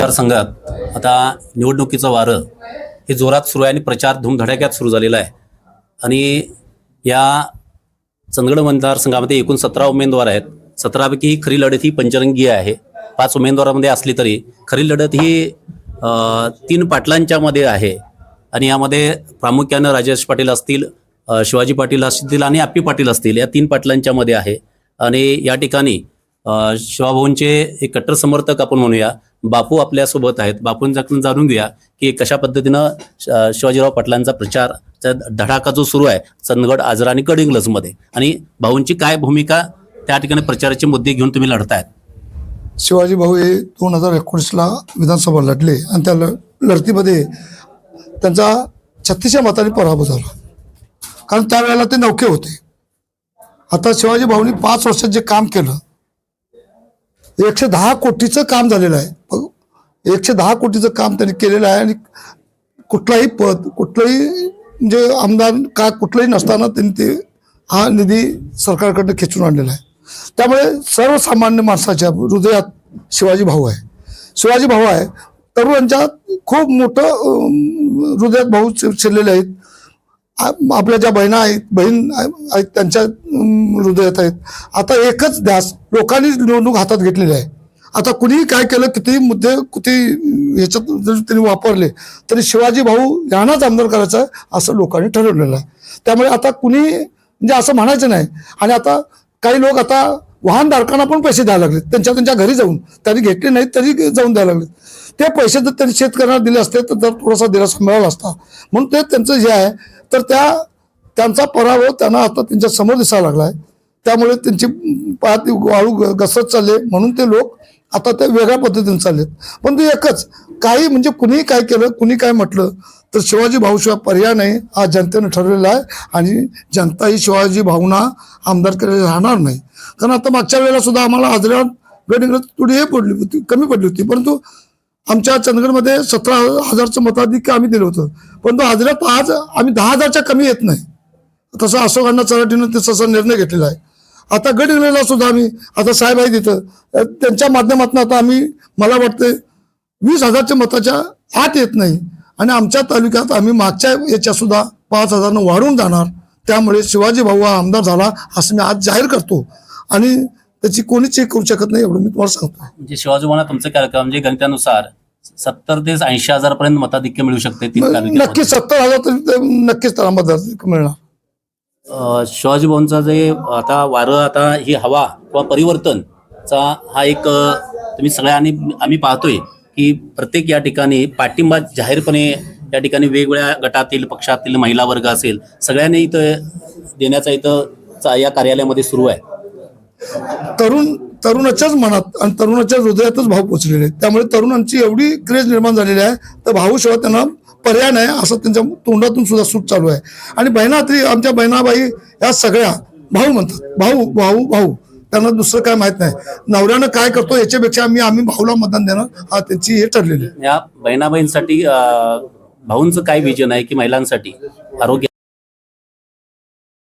मतदारसंघात आता निवडणुकीचं वारं हे जोरात सुरू आहे आणि प्रचार धूमधडाक्यात सुरू झालेला आहे। आणि या चंदगड मतदारसंघामध्ये एकूण 17 उमेदवार आहेत। 17 पैकी ही खरी लढत ही पंचरंगी आहे। 5 उमेदवारांमध्ये असली तरी खरी लढत ही 3 पाटलांच्या मध्ये आहे। आणि यामध्ये प्रामुख्याने राजेश पाटील असतील, शिवाजी पाटील असतील आणि अप्पी पाटील असतील, या 3 पाटलांच्या मध्ये आहे। आणि या ठिकाणी शिवाभाऊंचे एक कट्टर समर्थक आपण म्हणूया बापू आपल्यासोबत आहेत। बापूंच्याकडून जाणून घेऊया की कशा पद्धतीनं शिवाजीराव पाटलांचा प्रचार धडाका जो सुरू आहे चंदगड, आजरा आणि गडिंग्लजमध्ये, आणि भाऊंची काय भूमिका त्या ठिकाणी प्रचाराचे मुद्दे घेऊन तुम्ही लढतायत। शिवाजी भाऊ हे 2019ला विधानसभा लढले आणि त्या लढतीमध्ये त्यांचा 36 मतांनी पराभव झाला, कारण त्यावेळेला ते नौके होते। आता शिवाजी भाऊनी 5 वर्षात जे काम केलं 110 कोटीचं काम झालेलं आहे। 110 कोटीचं काम त्यांनी केलेलं आहे आणि कुठलाही पद, कुठलंही म्हणजे आमदार का कुठलंही नसताना त्यांनी ते हा निधी सरकारकडनं खेचून आणलेला आहे। त्यामुळे सर्वसामान्य माणसाच्या हृदयात शिवाजी भाऊ आहे। शिवाजी भाऊ आहे, तरुणांच्या खूप मोठं हृदयात भाऊ शिरलेले आहेत। आपल्या ज्या बहिणा आहेत, बहीण आहेत, त्यांच्या हृदयात आहेत। आता एकच ध्यास लोकांनी निवडणूक हातात घेतलेली आहे। आता कुणीही काय केलं, कितीही मुद्दे किती ह्याच्यात जर त्यांनी वापरले तरी शिवाजी भाऊ यांनाच आमदार करायचं आहे असं लोकांनी ठरवलेलं आहे। त्यामुळे आता कुणी म्हणजे असं म्हणायचं नाही। आणि आता काही लोक आता वाहनधारकांना पण पैसे द्यायला लागले, त्यांच्या घरी जाऊन, त्यांनी घेतले नाहीत तरी जाऊन द्यायला लागले। ते पैसे जर त्यांनी शेतकऱ्यांना दिले असते तर थोडासा दिलासा मिळाला असता। म्हणून ते त्यांचं जे आहे तर त्यांचा पराभव त्यांना आता त्यांच्या समोर दिसायला लागला आहे। त्यामुळे त्यांची पायात वाळू घसरत चालले, म्हणून ते लोक आता ते वेगळ्या पद्धतीने चाललेत। पण ते एकच काही म्हणजे कुणीही काय केलं, कुणी काय म्हटलं तर शिवाजी भाऊशिवाय पर्याय नाही हा जनतेने ठरवलेला आहे। आणि जनता ही शिवाजी भाऊंना आमदार केलेले राहणार नाही। कारण आता मागच्या वेळेला सुद्धा आम्हाला आजऱ्यात गडिंग्लज थोडी हे पडली होती, कमी पडली होती, परंतु आमच्या चंदगडमध्ये 17,000चं मताधिक्य आम्ही दिलं होतं, परंतु आजऱ्यात आज आम्ही 10,000च्या कमी येत नाही। तसं अशोकांना चराटीनं तसा निर्णय घेतलेला आहे। आता गडिंग्लजला सुद्धा आम्ही आता साहेब आहे तिथं, त्यांच्या माध्यमातून आता आम्ही मला वाटतं 20,000च्या मताच्या आत येत नाही। आणि आमच्या तालुक्यात आम्ही मागच्या याच्या सुद्धा 5,000 वाढून जाणार। त्यामुळे शिवाजी भाऊ हा आमदार झाला असं मी आज जाहीर करतो आणि त्याची कोणीच चेक करू शकत नाही, एवढं मी तुम्हाला सांगतो। म्हणजे शिवाजी भाऊंना तुमचं काय म्हणजे गणितानुसार 70 ते 80,000 पर्यंत मताधिक्य मिळू शकते। नक्कीच 70,000 तरी नक्कीच त्याला मताधिक्य मिळणार। शिवाजी भाऊंचा जे आता वारं, आता ही हवा किंवा परिवर्तनचा हा एक तुम्ही सगळ्यांनी आम्ही पाहतोय की प्रत्येक या ठिकाणी पाठिंबा जाहीरपणे या ठिकाणी वेगवेगळ्या गटातील, पक्षातील, महिला वर्ग असेल, सगळ्यांनी इथं देण्याचा इथं या कार्यालयामध्ये सुरू आहे। तरुणाच्याच मनात आणि तरुणाच्या हृदयातच भाव पोचलेले आहेत। त्यामुळे तरुणांची एवढी क्रेज निर्माण झालेली आहे तर भाऊशिवाय त्यांना पर्याय नाही असं त्यांच्या तोंडातून सुद्धा सूट चालू आहे। आणि बहिणात्री, आमच्या बहिणाबाई या सगळ्या भाऊ म्हणतात, भाऊ भाऊ भाऊ, त्यांना दुसरं काय माहित नाही। नवऱ्यानं काय करतो याच्यापेक्षा आम्ही भाऊला मतदान देणार हा त्यांची हे ठरलेली आहे। या बहिणाबाईंसाठी भाऊंचं काय विजन आहे की महिलांसाठी आरोग्य